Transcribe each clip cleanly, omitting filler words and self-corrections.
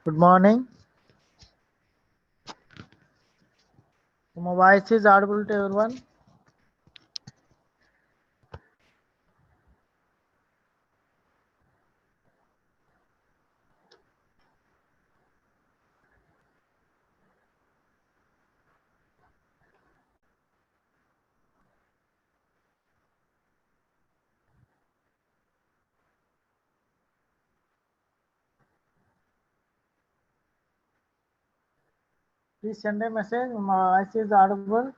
Good morning. So my voice is audible to everyone. Please send a message. My voice is audible.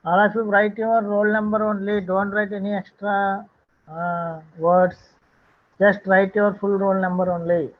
All of you write your roll number only. Don't write any extra words. Just write your full roll number only.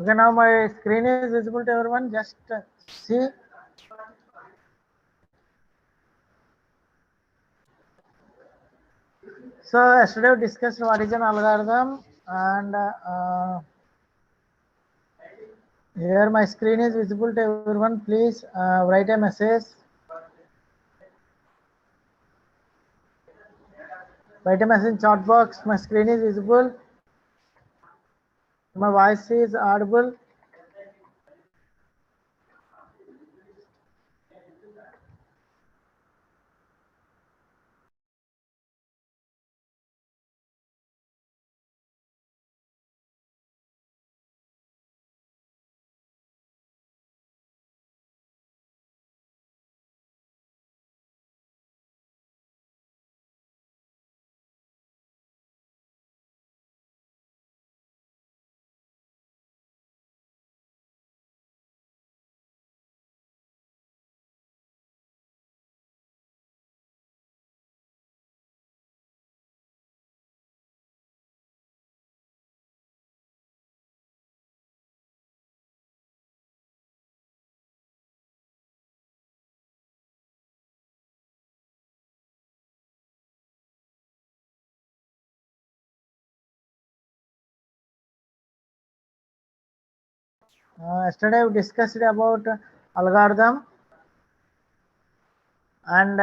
Okay, now my screen is visible to everyone. Just see. So yesterday we discussed what is an algorithm, and here my screen is visible to everyone. Please write a message. Write a message in chat box. My screen is visible. My voice is audible. Yesterday we discussed about algorithm, and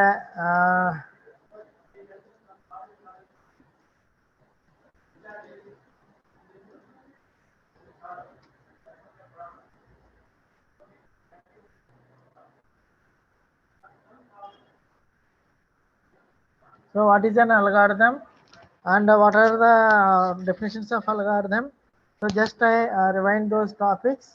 so what is an algorithm, and what are the definitions of algorithm? So just I rewind those topics.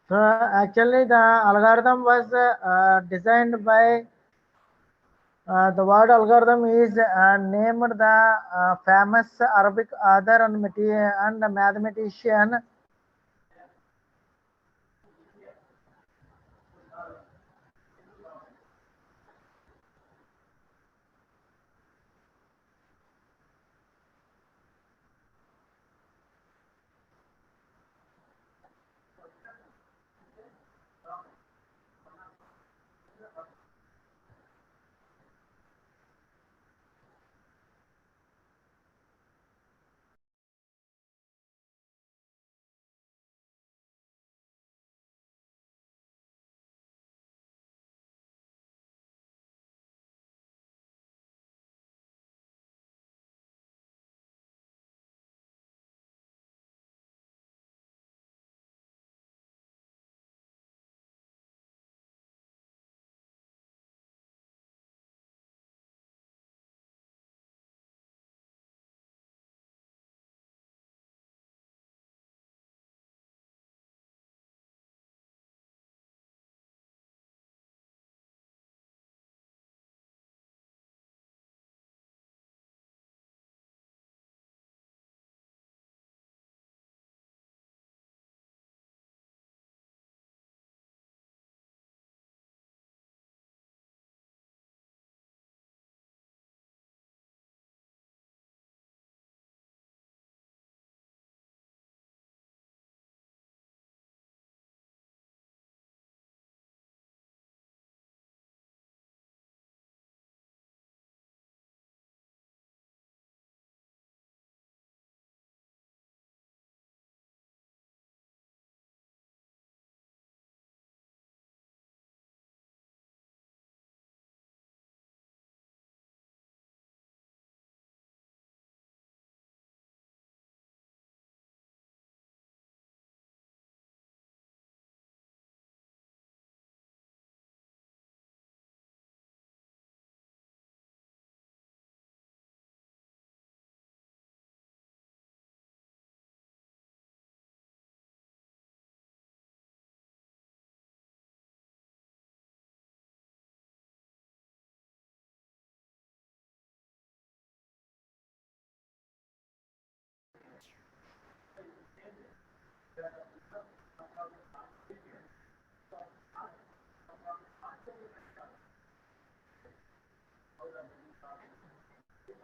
So actually the algorithm was designed by the word algorithm is named the famous Arabic author and mathematician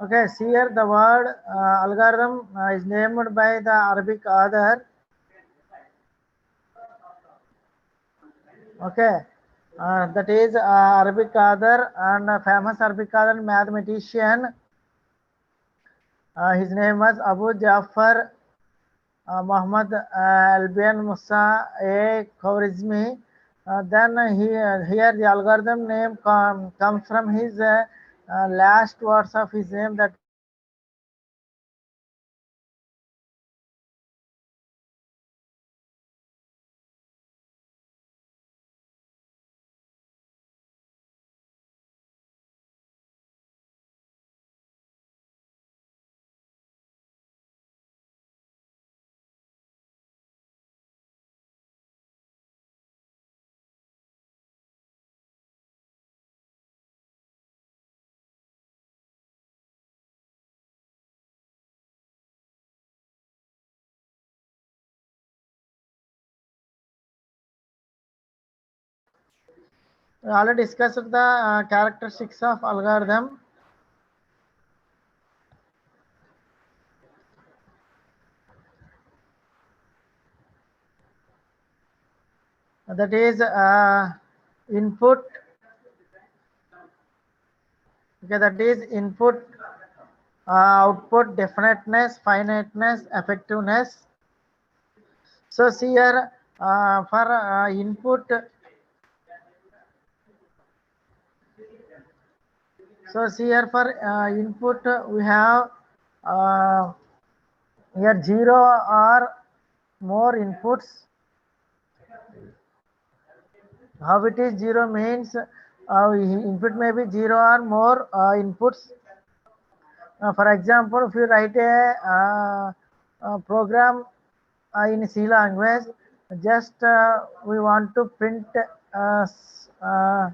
Okay, see here the word algorithm is named by the Arabic author. Okay, that is Arabic author and famous Arabic author mathematician. His name was Abu Ja'far Muhammad Albion Musa A. Khwarizmi. Then here the algorithm name comes from his last words of his name, that is we already discussed the characteristics of algorithm. That is input. Okay, that is input, output, definiteness, finiteness, effectiveness. So see here for input. So see here for input we have uh, here 0 or more inputs. How it is 0 means input may be 0 or more inputs. For example, if you write a program in C language, just we want to print uh, uh,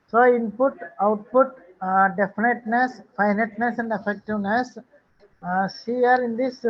so input, output, definiteness, finiteness, and effectiveness. See here in this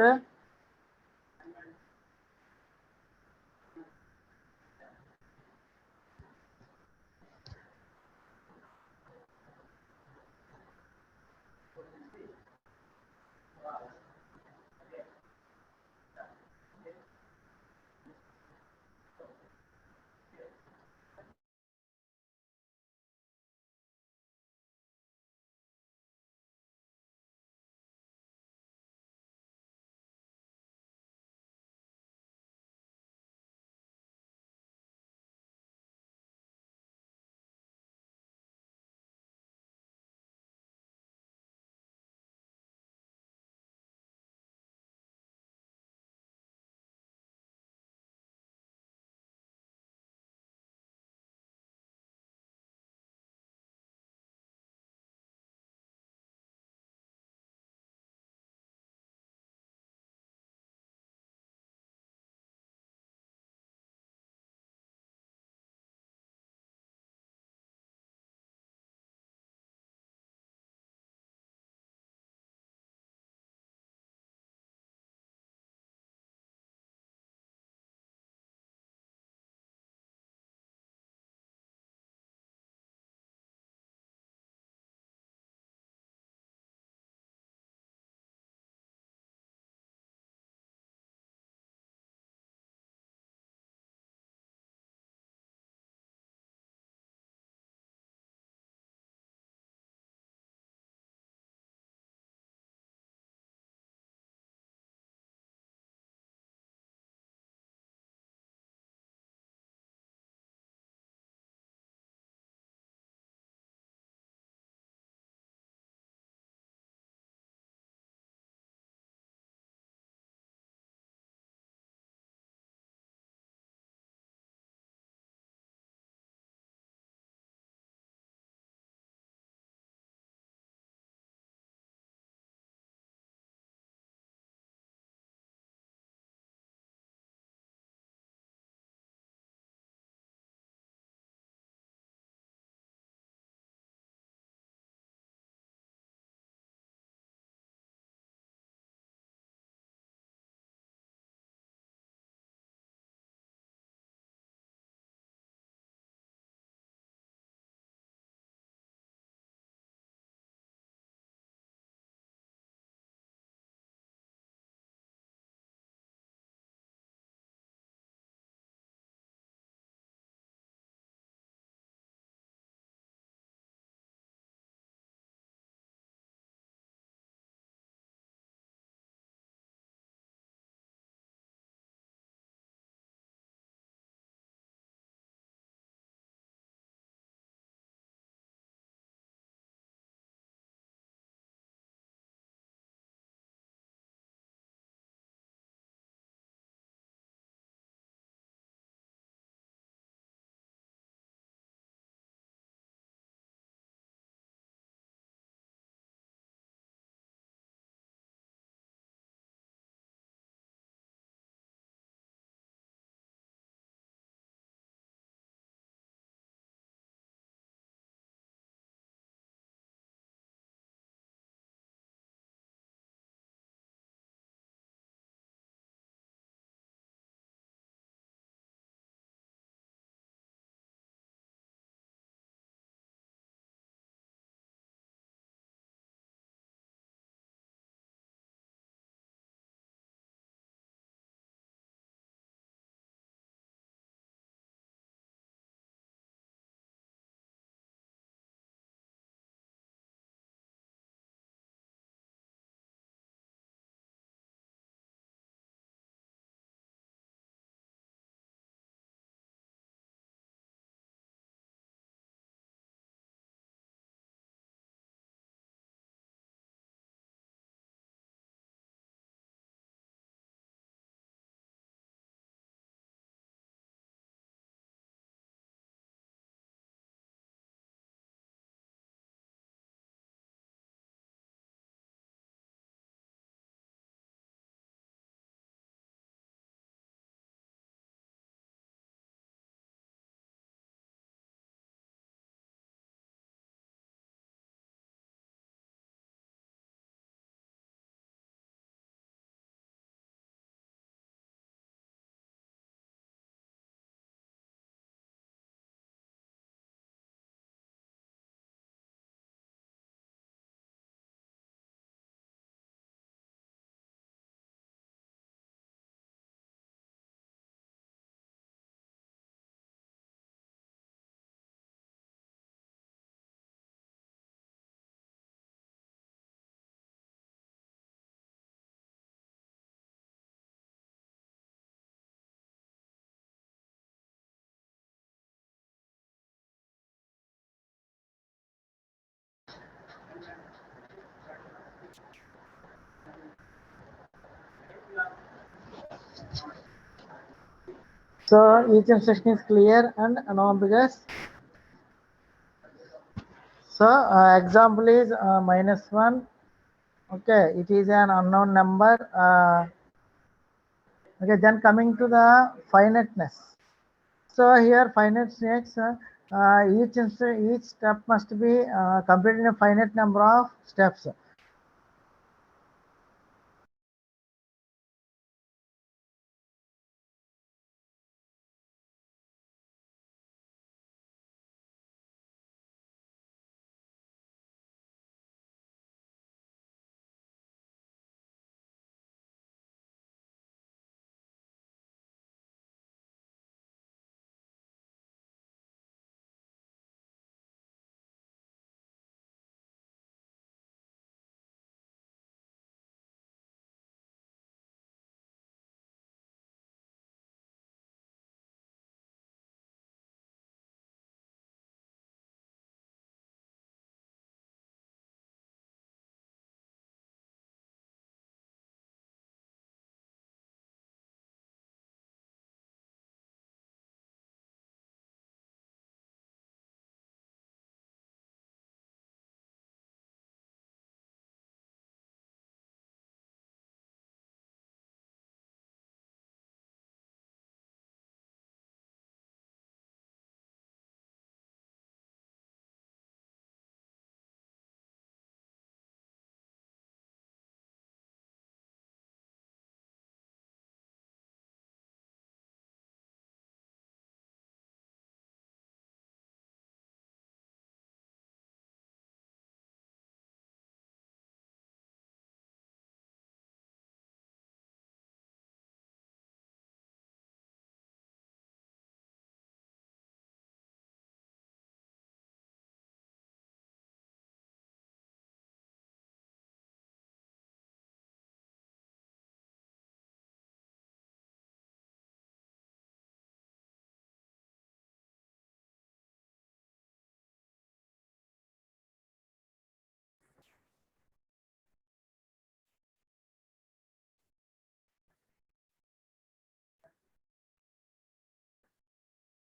So each instruction is clear and unambiguous. So example is -1. Okay, it is an unknown number. Okay, then coming to the finiteness. So here finiteness, each step must be completed in a finite number of steps.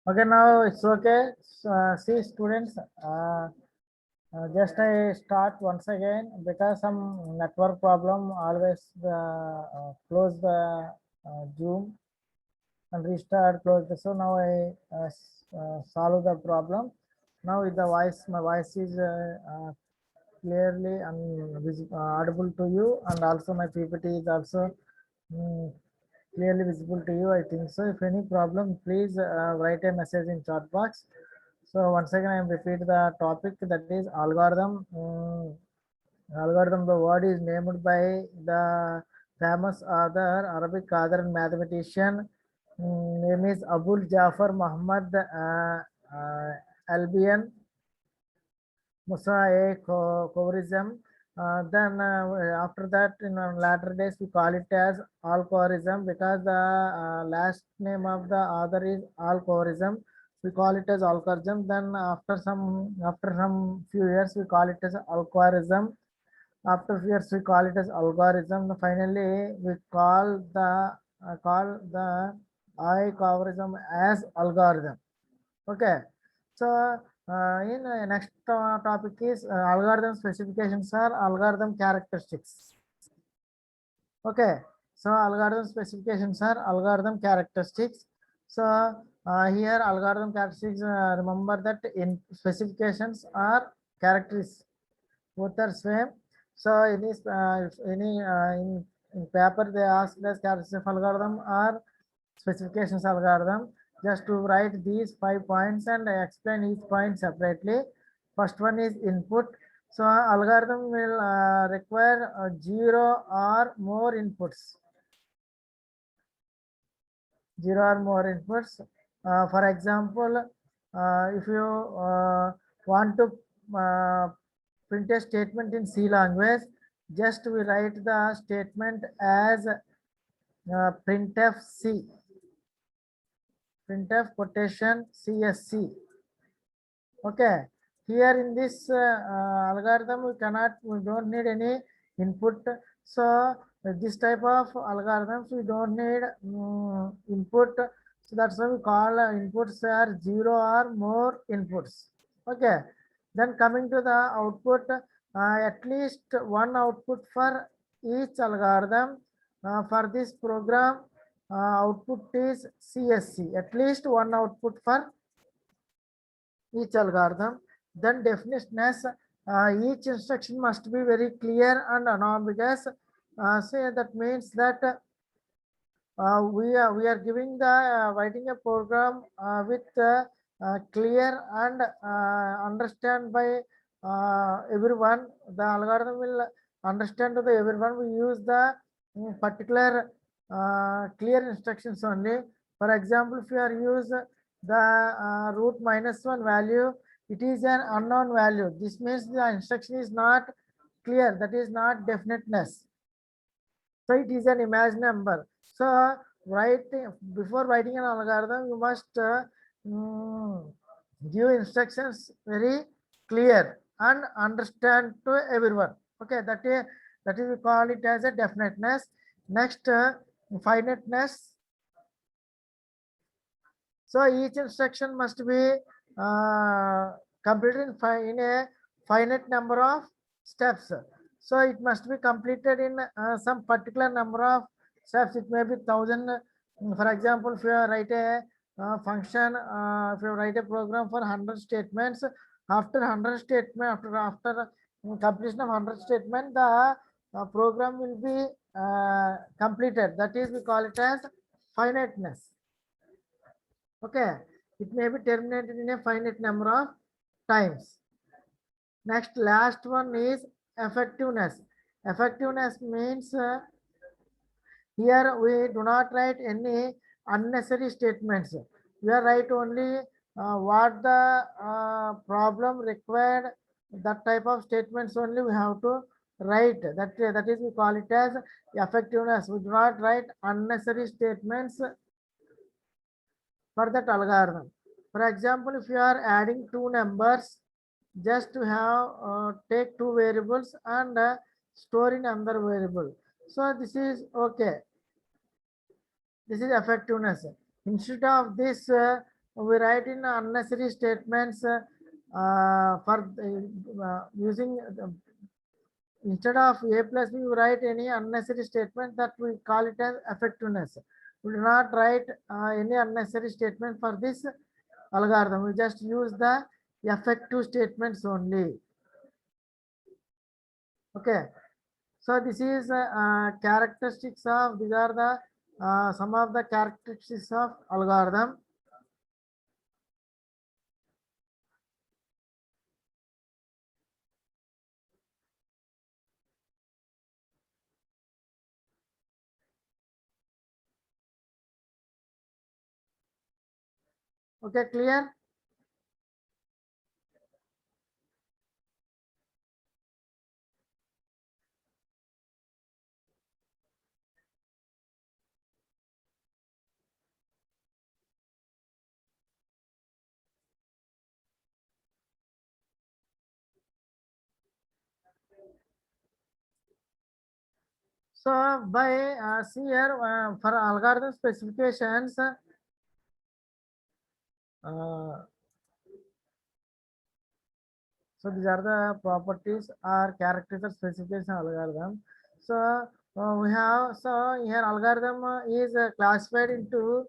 Okay, now it's okay. So, see students, just I start once again because some network problem always close the Zoom and restart close the. So now I solve the problem. Now with the voice, my voice is clearly and audible to you, and also my PPT is also mm, clearly visible to you. I think so. If any problem, please write a message in chat box. So once again, I am repeat the topic, that is algorithm. Algorithm. The word is named by the famous author, Arabic author and mathematician. Name is Abul Jafar Muhammad Albion Musa Khwarizm. Then after that, in latter days, we call it as Al-Khwarizm because the last name of the author is Al-Khwarizm. We call it as Al-Khwarizm. Then after some few years, we call it as Al-Khwarizm. After few years, we call it as algorithm. Finally, we call the algorithm as algorithm. Okay. So in next topic is algorithm specifications or algorithm characteristics. Okay. So algorithm specifications are algorithm characteristics. So here algorithm characteristics, remember that in specifications are characteristics, both are same. So in paper they ask as characteristic algorithm or specifications algorithm. Just to write these 5 points and I explain each point separately. First one is input. So algorithm will require 0 or more inputs. 0 or more inputs. For example, if you want to print a statement in C language, just we write the statement as printf C, printf quotation CSC. Okay, here in this algorithm we don't need any input. So this type of algorithms we don't need input. So that's why we call inputs are 0 or more inputs. Okay. Then coming to the output, at least one output for each algorithm. For this program, output is CSC. At least one output for each algorithm. Then definiteness, each instruction must be very clear and unambiguous. Say that means that we are giving the writing a program with clear and understand by everyone. The algorithm will understand to the everyone. We use the particular clear instructions only. For example, if you are use the root -1 value, it is an unknown value. This means the instruction is not clear. That is not definiteness. So it is an imaginary number. So writing before writing an algorithm, you must give instructions very clear and understand to everyone. Okay, that is we call it as a definiteness. Next, finiteness. So each instruction must be completed in a finite number of steps. So it must be completed in some particular number of steps. It may be 1,000. For example, if you write a function, if you write a program for 100 statements, after 100 statement, after completion of 100 statement, the program will be completed. That is, we call it as finiteness. Okay, it may be terminated in a finite number of times. Next, last one is effectiveness. Effectiveness means here we do not write any unnecessary statements. We are write only what the problem required. That type of statements only we have to write. That is we call it as effectiveness. We do not write unnecessary statements for that algorithm. For example, if you are adding two numbers, just to have take two variables and store in another variable. So this is okay. This is effectiveness. Instead of this, we write in unnecessary statements for using instead of a plus b, we write any unnecessary statement that we call it as effectiveness. We do not write any unnecessary statement for this algorithm. We just use the effective statements only. Okay. So this is characteristics of, these are the some of the characteristics of algorithm. Okay, clear? So by see here for algorithm specifications, so these are the properties or characteristics of specification algorithm. So we have, so here algorithm is classified into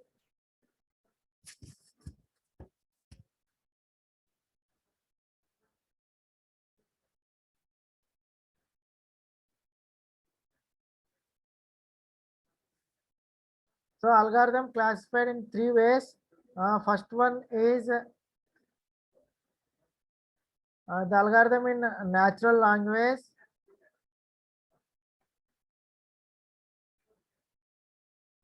so algorithm classified in three ways. First one is the algorithm in natural language.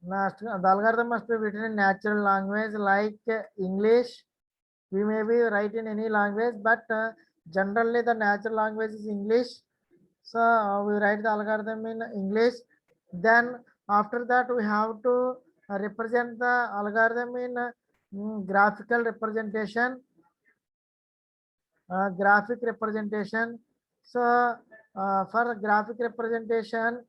The algorithm must be written in natural language like English. We may be write in any language, but generally the natural language is English. So we write the algorithm in English. Then after that we have to represent the algorithm in graphical representation. Graphic representation. So for graphic representation,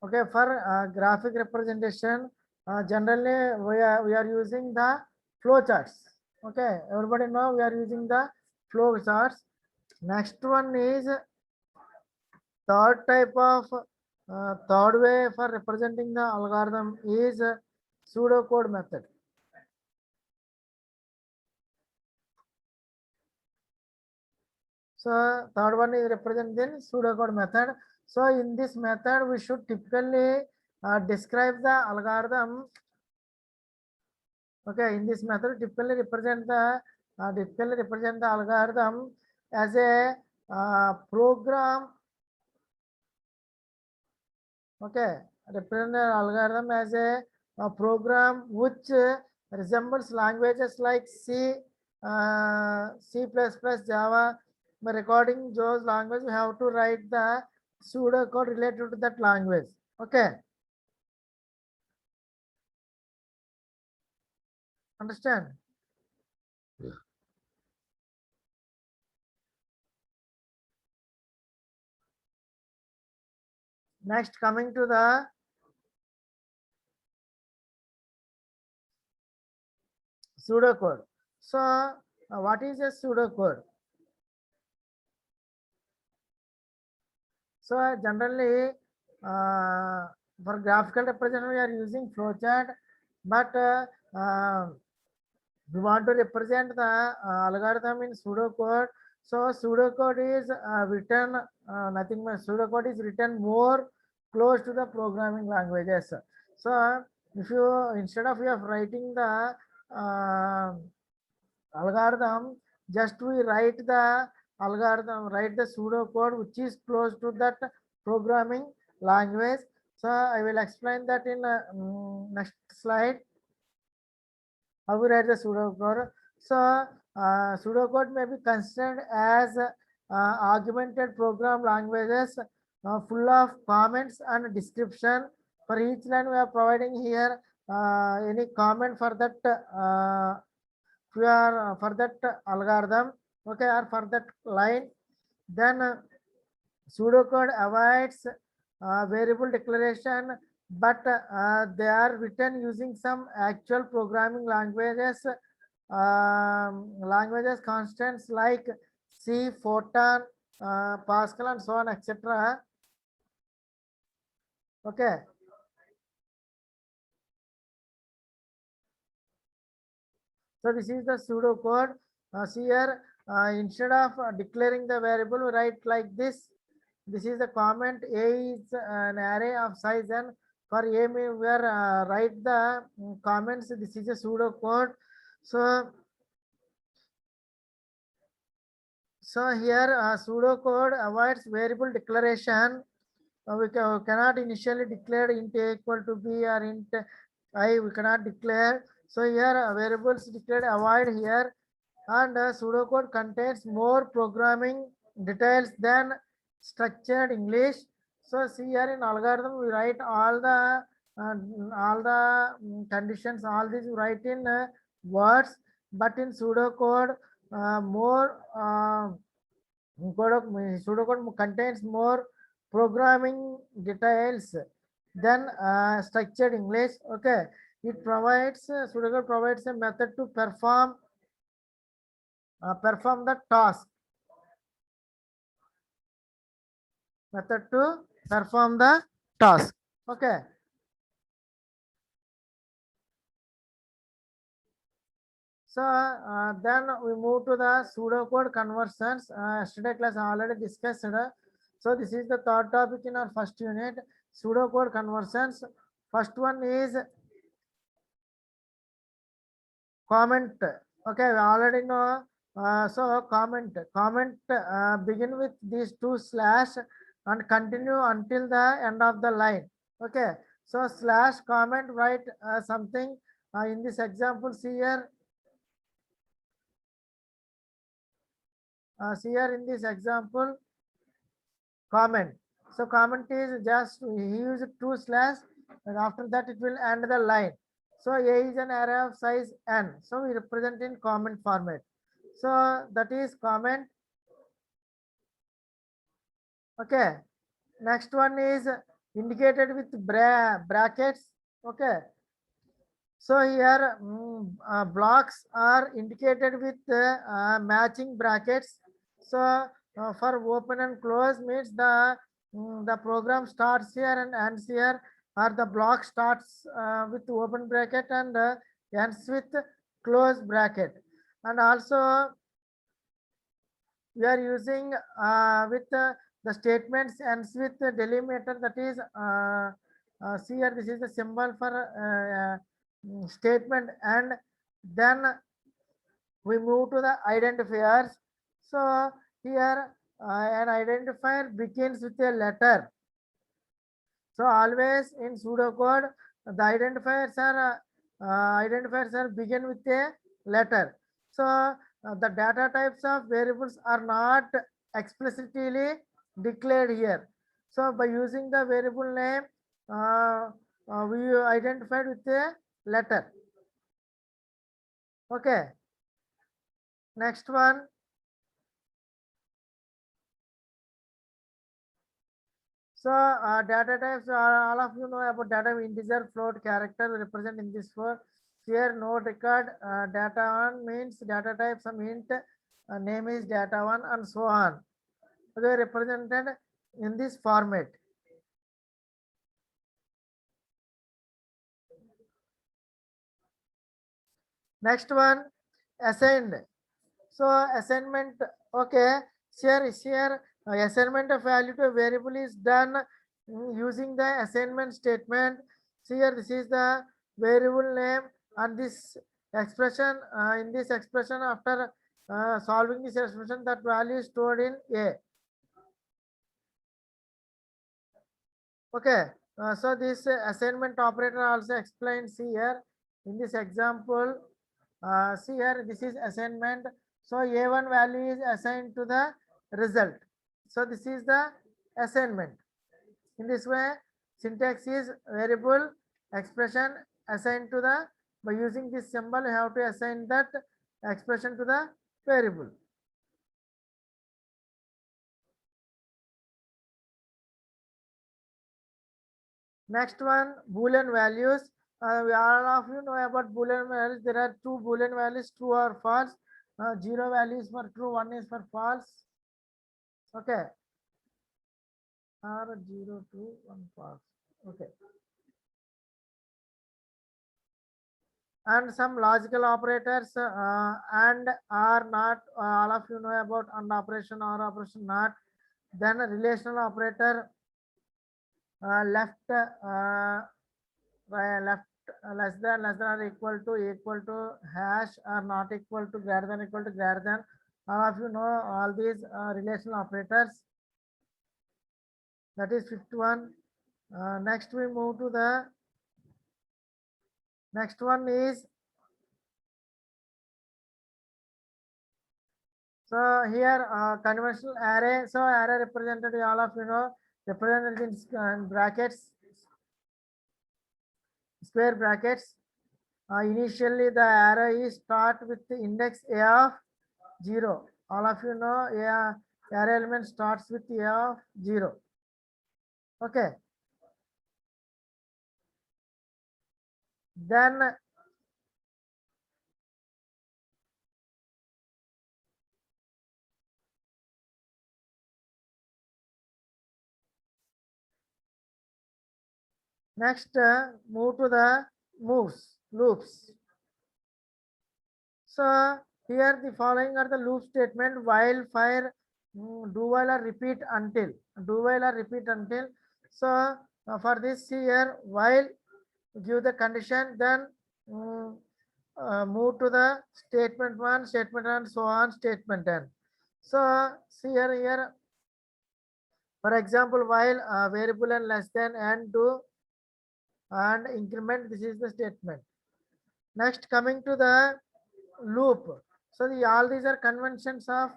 Okay, for graphic representation, generally we are using the flow charts. Okay, everybody know we are using the flow charts. Next one is third type of third way for representing the algorithm is pseudocode method. So third one is representing pseudocode method. So in this method, we should typically describe the algorithm. Okay, in this method, typically represent the algorithm as a program. Okay, represent the algorithm as a program which resembles languages like C, C++, Java. By recording those language, we have to write the pseudocode related to that language. Okay, understand? Next, coming to the pseudocode. So, what is a pseudocode? So, generally, for graphical representation, we are using flowchart, but we want to represent the algorithm in pseudocode. So, pseudocode is written, nothing but pseudocode is written more close to the programming languages. So, if you instead of writing the algorithm, just we write the algorithm, write the pseudocode which is close to that programming language. So I will explain that in next slide. How we write the pseudocode. So pseudocode may be considered as augmented program languages full of comments and description. For each line we are providing here any comment for that we are for that algorithm, okay, or for that line. Then pseudocode avoids variable declaration, but they are written using some actual programming languages, constants like C, Fortran, Pascal, and so on, etc. Okay. So this is the pseudocode. See here, instead of declaring the variable, we write like this. This is the comment. A is an array of size n. For A, we are write the comments. This is a pseudocode. So here pseudocode avoids variable declaration. We cannot initially declare int a equal to b or int I. We cannot declare. So here variables declared avoid here, and pseudocode contains more programming details than structured English. So see here in algorithm we write all the conditions, all these we write in words, but in pseudocode more pseudocode contains more programming details than structured English. Okay, it provides pseudocode provides a method to perform the task. Method to perform the task. Okay. So then we move to the pseudocode conversions. Yesterday class already discussed. So this is the third topic in our first unit, pseudocode conversions. First one is comment. Okay, we already know. So comment begin with these two slash and continue until the end of the line. Okay, so slash comment write something in this example. See here. See here in this example, comment. So comment is just he used two slash, and after that it will end the line. So A is an array of size n. So we represent in comment format. So that is comment. Okay. Next one is indicated with brackets. Okay, so here blocks are indicated with matching brackets. So for open and close means the program starts here and ends here, or the block starts with open bracket and ends with close bracket. And also we are using with the statements ends with the delimiter, that is see here, this is the symbol for statement, and then we move to the identifiers. So here an identifier begins with a letter. So always in pseudocode the identifiers are begin with a letter. So the data types of variables are not explicitly declared here. So by using the variable name, we identified with a letter. Okay. Next one. So data types, all of you know about data integer, float, character represent in this for here node record data one means data type some int, name is data one, and so on. They are represented in this format. Next one, assigned. So assignment, okay, here assignment of value to a variable is done using the assignment statement. Here this is the variable name, and this expression in this expression after solving this expression, that value is stored in A. Okay, so this assignment operator also explains here in this example. See here, this is assignment. So A1 value is assigned to the result. So this is the assignment. In this way, syntax is variable expression assigned to the, by using this symbol, you have to assign that expression to the variable. Next one, Boolean values. All of you know about Boolean values. There are two Boolean values, true or false. Zero value is for true, one is for false. Okay. Or 0, 2, 1 false. Okay. And some logical operators and are not. All of you know about and operation or operation not. Then a relational operator left left less than or equal to hash or not equal to greater than. All of you know all these relational operators. That is fifth one. Next we move to the next one is, so here conventional array. So array represented, all of you know, represented in brackets, square brackets. Initially the array is start with the index A of 0. All of you know array element starts with A of 0. Okay. Then next move to the loops. So here the following are the loop statement: while, fire, do while or repeat until. Do while or repeat until. So for this here, while give the condition, then move to the statement 1, statement and so on, statement 10. So see here, for example, while variable and less than and do and increment, this is the statement. Next, coming to the loop. So all these are conventions of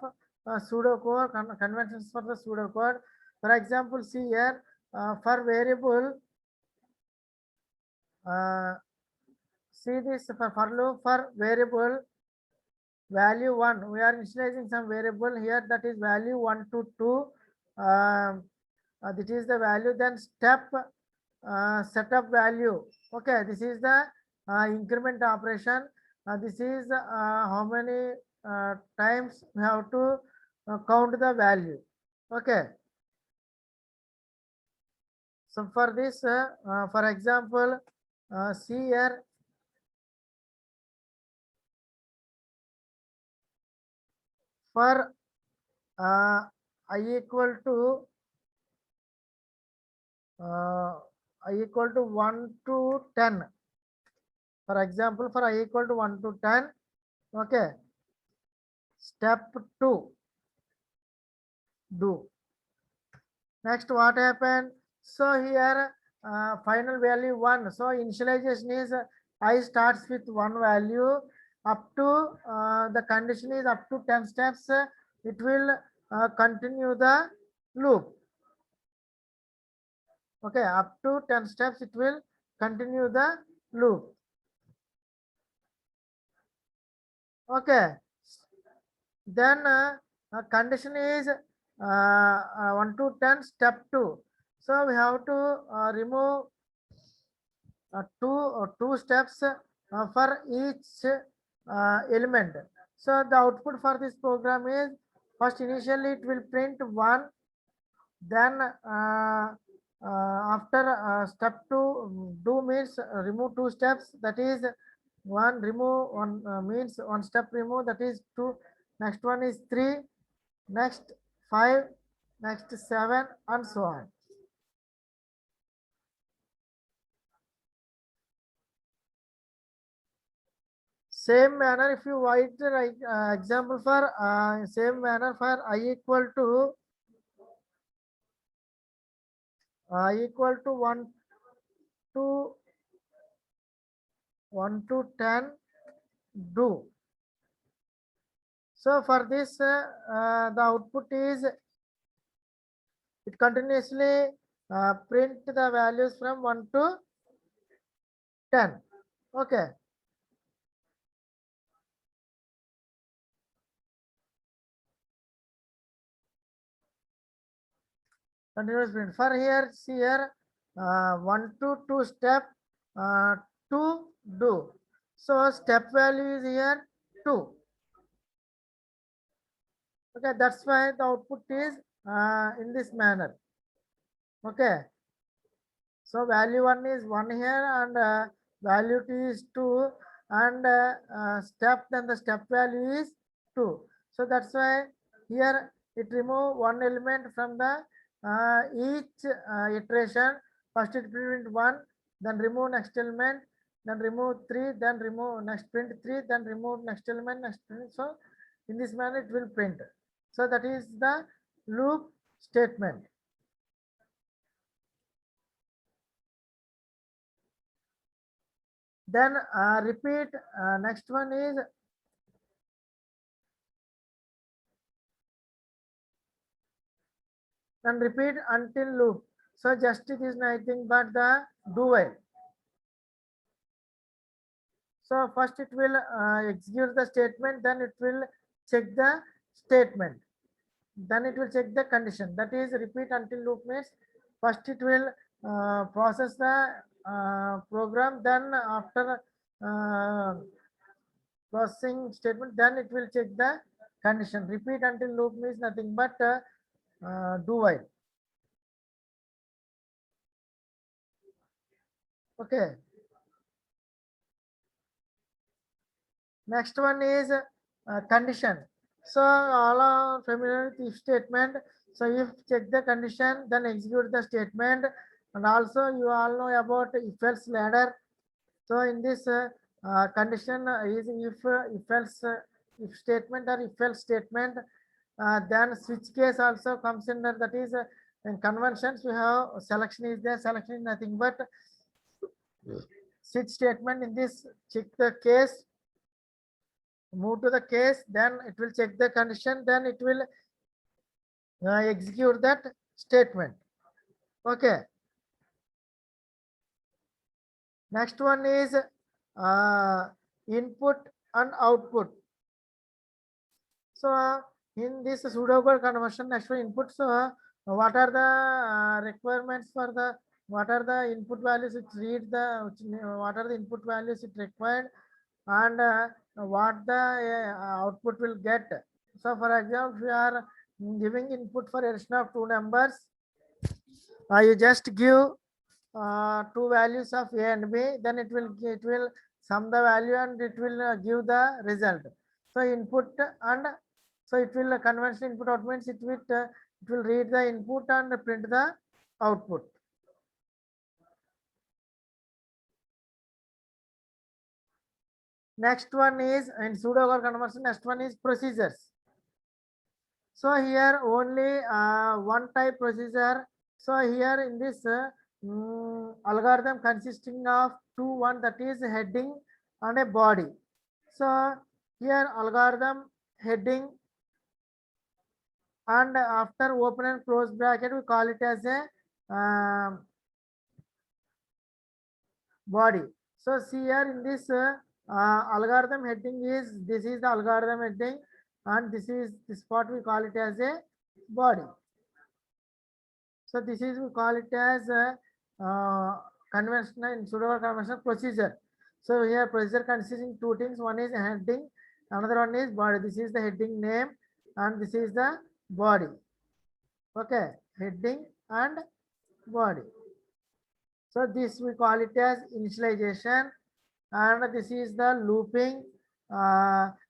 pseudocode, conventions for the pseudocode. For example, see here for variable, see this for loop for variable value 1. We are initializing some variable here, that is value 1 to 2. this is the value, then step setup value. Okay, this is the increment operation. This is how many times we have to count the value. Okay, so for this, for example, see here, for I equal to I equal to 1 to 10. For example, for I equal to 1 to 10, okay, step 2, do. Next, what happened? So here, final value 1. So initialization is I starts with 1 value up to the condition is up to 10 steps. It will continue the loop. Okay, up to 10 steps, it will continue the loop. Okay, then condition is 1 to 10, step 2. So we have to remove two steps for each element. So the output for this program is, first initially it will print 1, then after step 2 do means remove 2 steps, that is 1 remove 1 means 1 step remove, that is 2. Next one is 3, next 5, next 7, and so on. Same manner, if you write the example for same manner for I equal to 1 to 10, do. So for this, the output is it continuously print the values from 1 to 10. Okay. Continuous print. For here, see here, 1 to 2 step to do. So step value is here 2. Okay, that's why the output is in this manner. Okay, so value 1 is 1 here, and value 2 is 2, and step, then the step value is 2. So that's why here it remove one element from the each iteration. First it print 1, then remove next element, then remove 3, then remove next print 3, then remove next element, next print. So in this manner it will print. So that is the loop statement. Then repeat, next one is and repeat until loop. So just it is nothing but the do while. So first it will execute the statement, then it will check the statement, then it will check the condition. That is repeat until loop means first it will process the program, then after processing statement, then it will check the condition. Repeat until loop means nothing but do while. Okay. Next one is condition. So all are familiar with if statement. So if check the condition, then execute the statement. And also you all know about if else ladder. So in this condition is if else if statement or if else statement, then switch case also comes in there. That is in conventions we have selection is there. Selection is nothing but switch statement. In this check the case, move to the case, then it will check the condition, then it will execute that statement. Okay. Next one is input and output. So in this pseudocode conversion, next one input. So what are the requirements for the, what are the input values which read the, what are the input values it required, and what the output will get. So for example, if you are giving input for addition of two numbers, you just give two values of a and b, then it will sum the value and it will give the result. So input, and so it will conventional input output means it will read the input and print the output. Next one is in pseudocode conversion. Next one is procedures. So here only one type procedure. So here in this algorithm consisting of two, one that is heading and a body. So here algorithm heading, and after open and close bracket we call it as a body. So see here in this algorithm heading is, this is the algorithm heading, and this part we call it as a body. So this is, we call it as a conventional in pseudocode conventional procedure. So here procedure consisting two things, one is heading, another one is body. This is the heading name and this is the body. Okay, heading and body. So this we call it as initialization, and this is the looping.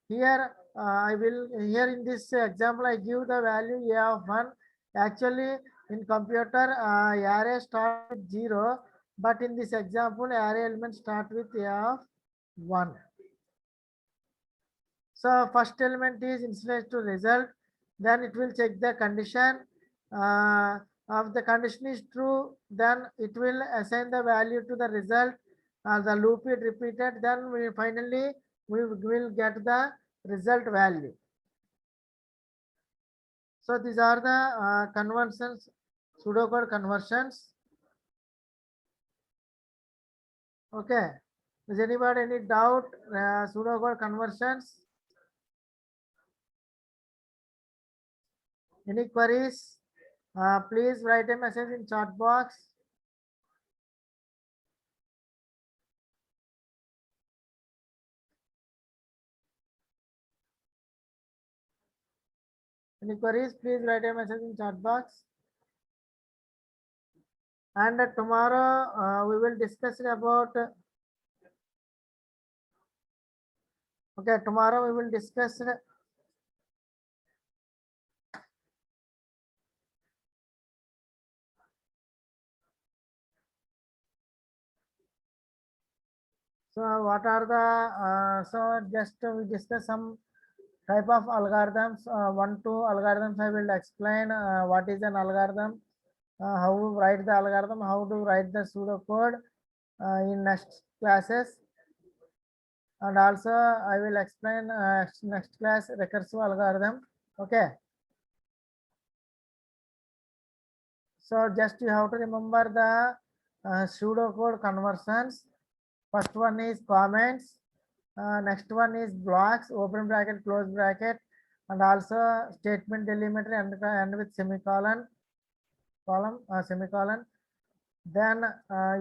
Here I will, here in this example I give the value a of 1. Actually in computer array start with 0, but in this example array element start with a of 1. So first element is initialized to result, then it will check the condition. If the condition is true, then it will assign the value to the result. The loop is repeated, then we finally we will get the result value. So these are the conversions, pseudocode conversions. Okay. Is anybody any doubt pseudocode conversions? Any queries? Please write a message in chat box. Any queries? Please write a message in chat box. And tomorrow we will discuss about. Okay, tomorrow we will discuss. So what are the so just we discuss some type of algorithms. One two algorithms I will explain what is an algorithm, how to write the algorithm, how to write the pseudocode in next classes, and also I will explain next class recursive algorithm. Okay. So just you have to remember the pseudocode conversions. First one is comments. Next one is blocks, open bracket, close bracket, and also statement delimiter and with semicolon, semicolon. Then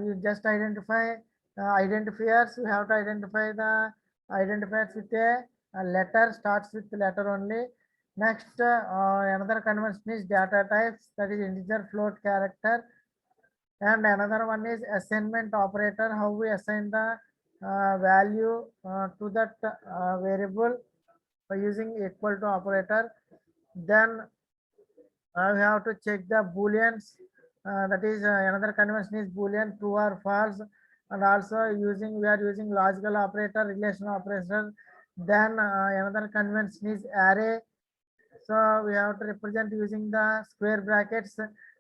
you just identify identifiers. You have to identify the identifiers with a letter, starts with letter only. Next, another convention is data types, that is integer, float, character. And another one is assignment operator, how we assign the value to that variable by using equal to operator. Then we have to check the booleans, that is another convention is boolean, true or false, and also we are using logical operator, relational operator. Then another convention is array. So we have to represent using the square brackets,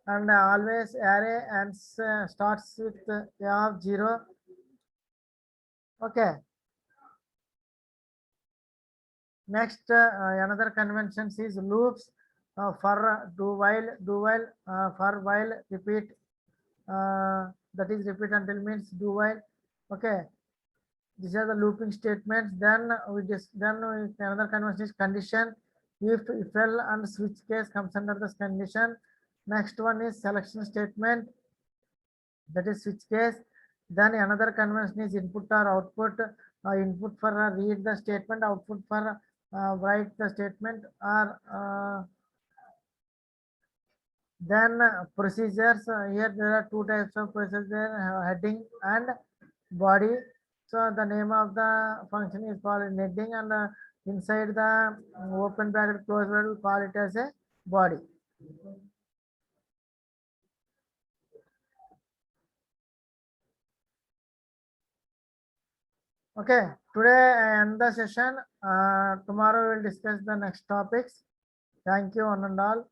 and always array and starts with a of 0. Okay. Next, another convention is loops, for do while, for while, repeat. That is repeat until means do while. Okay. These are the looping statements. Then another convention is condition. If else and switch case comes under this condition. Next one is selection statement, that is switch case. Then another convention is input or output. Input for read the statement, output for write the statement, or then procedures. Here there are two types of procedures, heading and body. So the name of the function is called heading, and inside the open bracket close bracket we call it as a body. Okay, today I end the session. Tomorrow we'll discuss the next topics. Thank you, one and all.